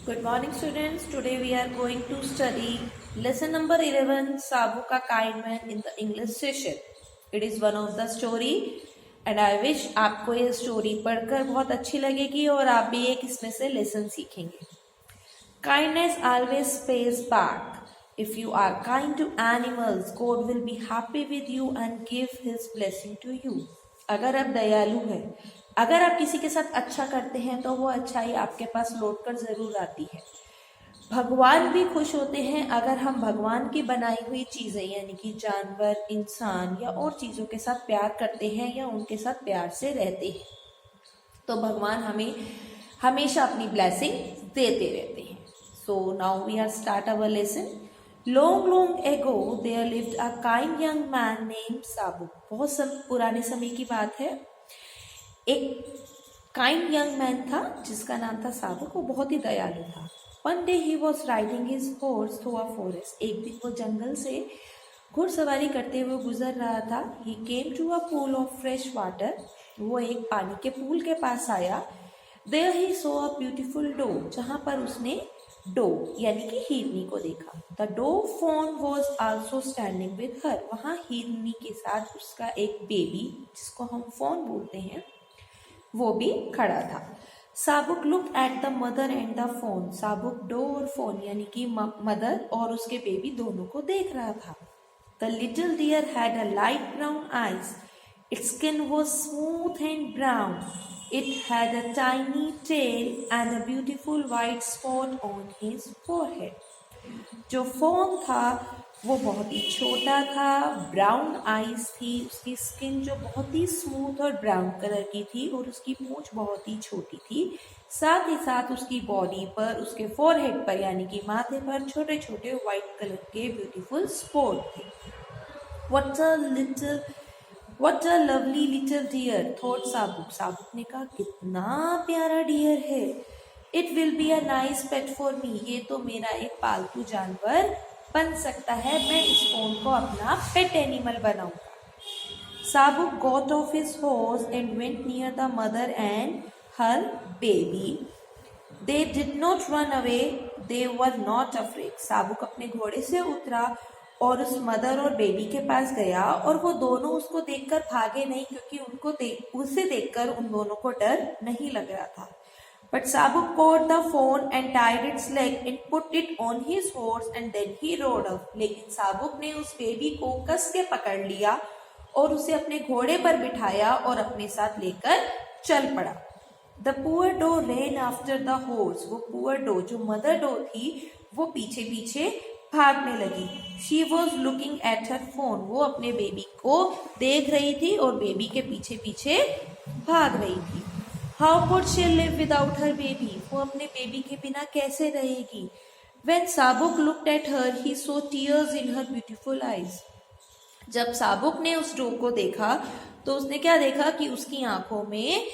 Good morning, students. Today we are going to study lesson number 11, Sabu Ka Kind Man in the English session. It is one of the story and I wish आपको ये story पढ़कर बहुत अच्छी लगेगी और आप भी एक इसमें से लेसन सीखेंगे. Kindness always pays back. If you are kind to animals, God will be happy with you and give His blessing to you. अगर आप दयालु हैं, अगर आप किसी के साथ अच्छा करते हैं तो वो अच्छाई आपके पास लौट कर जरूर आती है. भगवान भी खुश होते हैं अगर हम भगवान की बनाई हुई चीजें यानी कि जानवर, इंसान या और चीजों के साथ प्यार करते हैं या उनके साथ प्यार से रहते हैं, तो भगवान हमें हमेशा अपनी ब्लेसिंग देते रहते हैं. So now we are start our lesson. Long ago there lived a kind young man named Sabu. बहुत पुराने समय की बात है. एक काइंड यंग मैन था जिसका नाम था साबुक. वो बहुत ही दयालु था. One day he was riding his horse through a forest. एक दिन वो जंगल से घुड़सवारी करते हुए गुजर रहा था. He came to a pool of fresh water. वो एक पानी के पूल के पास आया. There he saw a beautiful doe. जहाँ पर उसने डो यानी कि हिरनी को देखा. The doe fawn was also standing with her. वहाँ हिरनी के साथ उसका एक बेबी जिसको हम फॉन बोलते हैं वो भी खड़ा था. Sabuk look at the mother and the fawn. Sabuk doe और फोन यानी कि मदर और उसके बेबी दोनों को देख रहा था. The little deer had a light brown eyes. Its skin was smooth and brown. It had a tiny tail and a beautiful white spot on his forehead. जो फोन था वो बहुत ही छोटा था, ब्राउन आईज थी, उसकी स्किन जो बहुत ही स्मूथ और ब्राउन कलर की थी और उसकी पूंछ बहुत ही छोटी थी. साथ ही साथ उसकी बॉडी पर, उसके फोरहेड पर यानी कि माथे पर छोटे छोटे व्हाइट कलर के ब्यूटीफुल स्पॉट थे. What a lovely little deer, thought Sabuk. Sabuk ने कहा कितना प्यारा डियर है. It will be a nice pet for me. ये तो मेरा एक पालतू जानवर बन सकता है. मैं इस फोन को अपना पेट एनिमल बनाऊंगा. Sabuk got off his horse and went near the mother and her baby. They did not run away. They were not afraid. Sabuk अपने घोड़े से उतरा और उस मदर और बेबी के पास गया और वो दोनों उसको देखकर भागे नहीं क्योंकि उसे देखकर उन दोनों को डर नहीं लग रहा था. But Sabuk caught the fawn and tied its leg and put it on his horse and then he rode off. लेकिन साबुक ने उस बेबी को कस के पकड़ लिया और उसे अपने घोड़े पर बिठाया और अपने साथ लेकर चल पड़ा. The poor doe ran after the horse. वो poor doe जो मदर डो थी वो पीछे पीछे भागने लगी. She was looking at her fawn. वो अपने बेबी को देख रही थी और बेबी के पीछे पीछे भाग रही थी. How could she live without her baby? वो अपने बेबी के बिना कैसे रहेगी. When Sabuk looked at her, he saw tears in her beautiful eyes. जब साबुक ने उस डो को देखा तो उसने क्या देखा कि उसकी आंखों में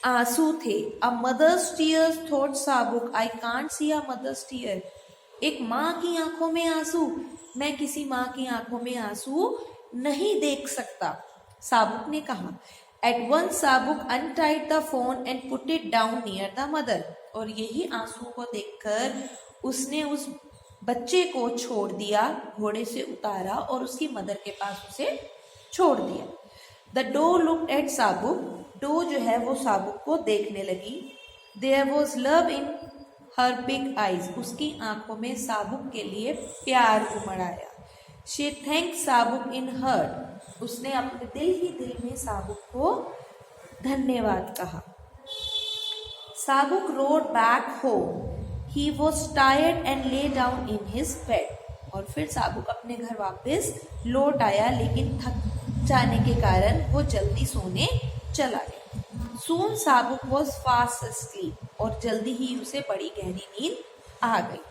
आंसू थे. A mother's tears, thought Sabuk. I can't see a mother's tear. एक माँ की आंखों में आंसू, मैं किसी माँ की आंखों में आंसू नहीं देख सकता, साबुक ने कहा. At once Sabuk untied the fawn and put it down near the mother. और यही आंसू को देखकर उसने उस बच्चे को छोड़ दिया, घोड़े से उतारा और उसकी मदर के पास उसे छोड़ दिया. The doe looked at Sabuk. Doe जो है वो साबुक को देखने लगी. There was love in her big eyes. उसकी आंखों में साबुक के लिए प्यार उमड़ आया. She thanked Sabuk in heart. उसने अपने दिल में साबुक को धन्यवाद कहा. Sabuk rode back home. He was tired and lay down in his bed. और फिर साबुक अपने घर वापस लौट आया लेकिन थक जाने के कारण वो जल्दी सोने चला गया. Soon Sabuk was fast asleep. और जल्दी ही उसे बड़ी गहरी नींद आ गई.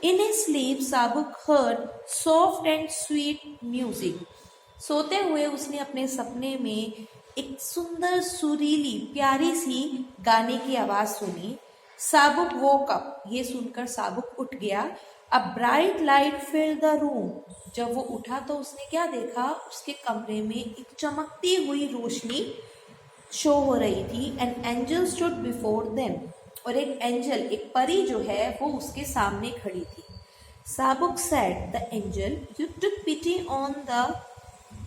In his sleep Sabuk heard soft and sweet music. सोते हुए उसने अपने सपने में एक सुंदर सुरीली प्यारी सी गाने की आवाज सुनी. Sabuk woke up. ये सुनकर साबुक उठ गया. A bright light filled the room. जब वो उठा तो उसने क्या देखा, उसके कमरे में एक चमकती हुई रोशनी शो हो रही थी. An angel stood before them. और एक एंजल, एक परी जो है वो उसके सामने खड़ी थी। Sabuk said the angel, you took pity on the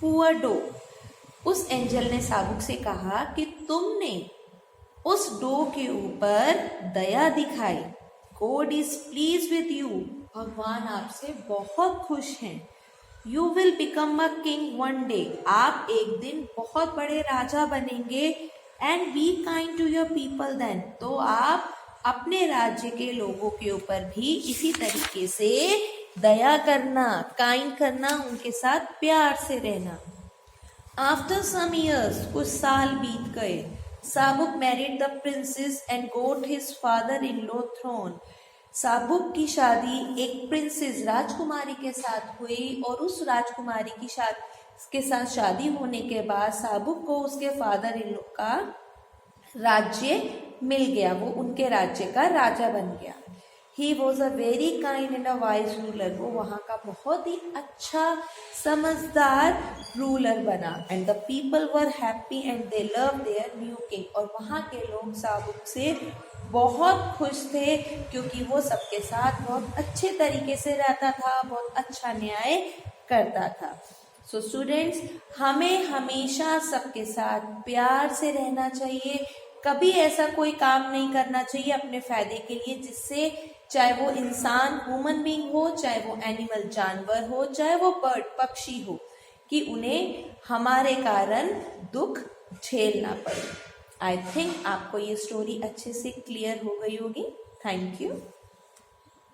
poor dog। उस एंजल ने साबुक से कहा कि तुमने उस डो के ऊपर दया दिखाई। God is please with you, भगवान आपसे बहुत खुश हैं। You will become a king one day, आप एक दिन बहुत बड़े राजा बनेंगे। And be kind to your people then, तो आप अपने राज्य के लोगों के ऊपर भी इसी तरीके से दया करना, काइंड करना, उनके साथ प्यार से रहना। आफ्टर सम ईयर्स, कुछ साल बीत गए। Sabuk married the princess and got his father in law throne. Sabuk की शादी एक प्रिंसेस, राजकुमारी के साथ हुई और उस राजकुमारी की के साथ शादी होने के बाद साबुक को उसके फादर इन लॉ का राज्य मिल गया, वो उनके राज्य का राजा बन गया। He was a very kind and a wise ruler, वो वहाँ का बहुत ही अच्छा समझदार रूलर बना। And the people were happy and they love their new king, और वहाँ के लोग साबुक से बहुत खुश थे क्योंकि वो सबके साथ बहुत अच्छे तरीके से रहता था, बहुत अच्छा न्याय करता था। सो स्टूडेंट्स, हमें हमेशा सबके साथ प्यार से रहना चाहिए। कभी ऐसा कोई काम नहीं करना चाहिए अपने फायदे के लिए जिससे, चाहे वो इंसान ह्यूमन बीइंग हो, चाहे वो एनिमल जानवर हो, चाहे वो बर्ड पक्षी हो, कि उन्हें हमारे कारण दुख झेलना पड़े। आई थिंक आपको ये स्टोरी अच्छे से क्लियर हो गई होगी। Thank you.